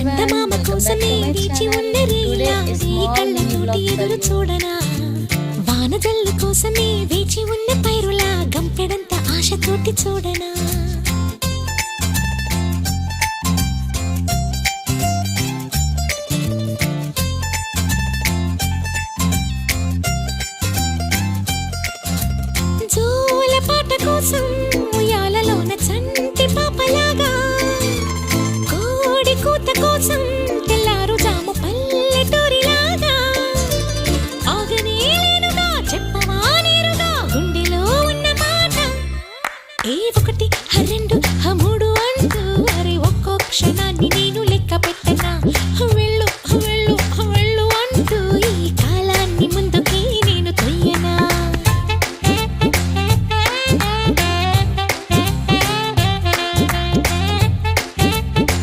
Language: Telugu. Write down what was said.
చందమామ కోసమే వేచి ఉన్న రేయిలా నీ కళ్ళతోటి ఎదురు చూడనా వానజల్లు కోసమే వేచి ఉన్న పైరులా గంపెడంత ఆశతోటి చూడనా జోల పాట కోసం ఉయ్యాలలోన చంటి పాపలాగా కోడి కూత కోసం తెల్లారు జాము పల్లెటూరిలాగా ఆగనే లేనుగా చెప్పవా నేరుగా గుండెలో ఉన్న మాట ఏ ఒకటి రెండు మూడు అంటూ అరే ఒక్కో క్షణాన్ని నేను